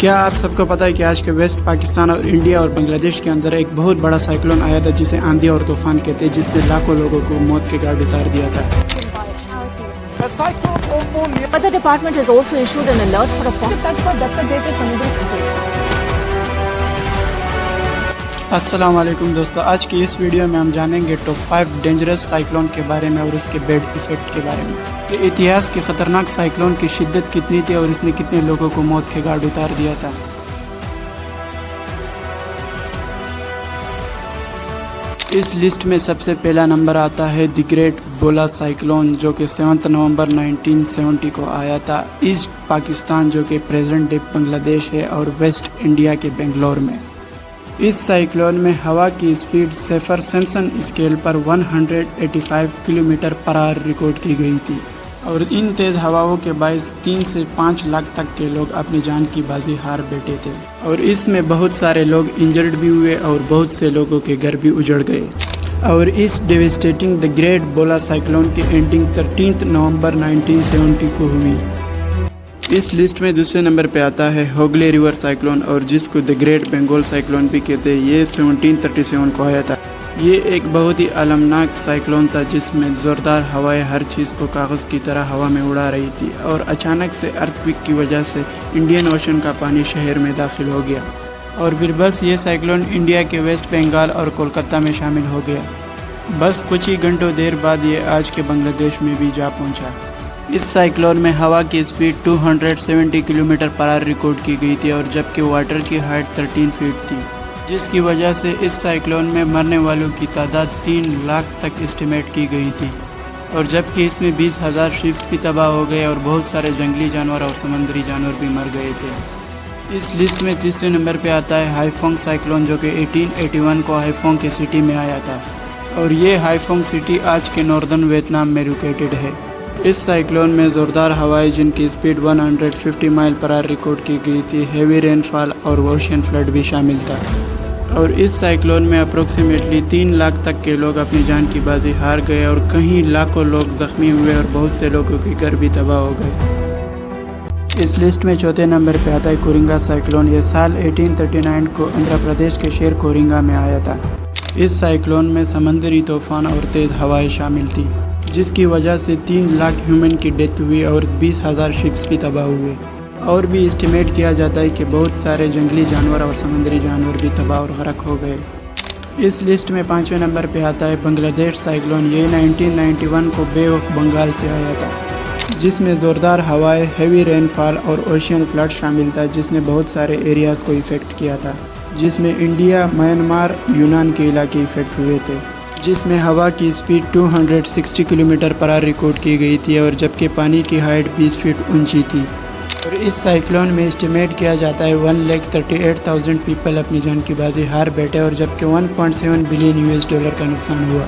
کیا آپ سب کو پتہ ہے کہ آج کے ویسٹ پاکستان اور انڈیا اور بنگلہ دیش کے اندر ایک بہت بڑا سائیکلون آیا تھا جسے آندھی اور طوفان کہتے ہیں، جس نے لاکھوں لوگوں کو موت کے گھاٹ اتار دیا تھا۔ Weather department has also issued an alert for a السلام علیکم دوستو، آج کی اس ویڈیو میں ہم جانیں گے ٹاپ 5 ڈینجرس سائیکلون کے بارے میں اور اس کے بیڈ ایفیکٹ کے بارے میں، کہ اتہاس کے خطرناک سائیکلون کی شدت کتنی تھی اور اس نے کتنے لوگوں کو موت کے گھاٹ اتار دیا تھا۔ اس لسٹ میں سب سے پہلا نمبر آتا ہے دی گریٹ بولا سائیکلون، جو کہ 7 نومبر 1970 کو آیا تھا ایسٹ پاکستان، جو کہ پریزنٹ ڈے بنگلہ دیش ہے، اور ویسٹ انڈیا کے بنگلور میں۔ اس سائیکلون میں ہوا کی اسپیڈ سیفر سمپسن اسکیل پر 185 کلومیٹر پر آور ریکارڈ کی گئی تھی، اور ان تیز ہواؤں کے باعث 3 سے 5 لاکھ تک کے لوگ اپنی جان کی بازی ہار بیٹھے تھے، اور اس میں بہت سارے لوگ انجرڈ بھی ہوئے اور بہت سے لوگوں کے گھر بھی اجڑ گئے۔ اور اس ڈیویسٹیٹنگ دی گریٹ بولا سائیکلون کی اینڈنگ 13 نومبر 1970 کو ہوئی۔ اس لسٹ میں دوسرے نمبر پہ آتا ہے ہوگلے ریور سائیکلون، اور جس کو دی گریٹ بنگال سائیکلون بھی کہتے ہیں۔ یہ 1737 کو آیا تھا۔ یہ ایک بہت ہی المناک سائیکلون تھا جس میں زوردار ہوائیں ہر چیز کو کاغذ کی طرح ہوا میں اڑا رہی تھی، اور اچانک سے ارتھ کی وجہ سے انڈین اوشن کا پانی شہر میں داخل ہو گیا، اور پھر بس یہ سائیکلون انڈیا کے ویسٹ بنگال اور کولکتہ میں شامل ہو گیا۔ بس کچھ ہی گھنٹوں دیر بعد یہ آج کے بنگلہ دیش میں بھی جا پہنچا۔ اس سائیکلون میں ہوا کی اسپیڈ 270 کلومیٹر پر آور ریکارڈ کی گئی تھی، اور جبکہ واٹر کی ہائٹ 13 فیٹ تھی، جس کی وجہ سے اس سائیکلون میں مرنے والوں کی تعداد 3 لاکھ تک اسٹیمیٹ کی گئی تھی، اور جبکہ اس میں 20,000 شپس بھی تباہ ہو گئے اور بہت سارے جنگلی جانور اور سمندری جانور بھی مر گئے تھے۔ اس لسٹ میں تیسرے نمبر پہ آتا ہے ہائیفونگ سائیکلون، جو کہ 1881 کو ہائیفونگ کی سٹی میں آیا تھا، اور یہ ہائیفونگ سٹی آج کے ناردرن ویتنام میں لوکیٹڈ ہے۔ اس سائیکلون میں زوردار ہوائیں جن کی اسپیڈ 150 مائل پر آور ریکارڈ کی گئی تھی، ہیوی رین فال اور اوشین فلڈ بھی شامل تھا، اور اس سائیکلون میں اپروکسیمیٹلی 3 لاکھ تک کے لوگ اپنی جان کی بازی ہار گئے، اور کہیں لاکھوں لوگ زخمی ہوئے اور بہت سے لوگوں کے گھر بھی تباہ ہو گئے۔ اس لسٹ میں چوتھے نمبر پہ آتا ہے کورنگا سائیکلون۔ یہ سال 1839 کو آندھرا پردیش کے شہر کورنگا میں آیا تھا۔ اس سائیکلون میں سمندری طوفان اور تیز ہوائیں شامل تھیں، جس کی وجہ سے 3 لاکھ ہیومن کی ڈیتھ ہوئی اور 20,000 شپس بھی تباہ ہوئے، اور بھی اسٹیمیٹ کیا جاتا ہے کہ بہت سارے جنگلی جانور اور سمندری جانور بھی تباہ اور غرق ہو گئے۔ اس لسٹ میں 5ویں نمبر پہ آتا ہے بنگلہ دیش سائیکلون۔ یہ 1991 کو بے آف بنگال سے آیا تھا، جس میں زوردار ہوائیں، ہیوی رین فال اور اوشین فلڈ شامل تھا، جس نے بہت سارے ایریاز کو افیکٹ کیا تھا، جس میں انڈیا، میانمار، یونان کے علاقے افیکٹ ہوئے تھے، جس میں ہوا کی اسپیڈ 260 کلومیٹر پر آور ریکارڈ کی گئی تھی، اور جبکہ پانی کی ہائٹ 20 فٹ اونچی تھی، اور اس سائیکلون میں اسٹیمیٹ کیا جاتا ہے 1,38,000 پیپل اپنی جان کی بازی ہار بیٹھے، اور جبکہ $1.7 بلین کا نقصان ہوا۔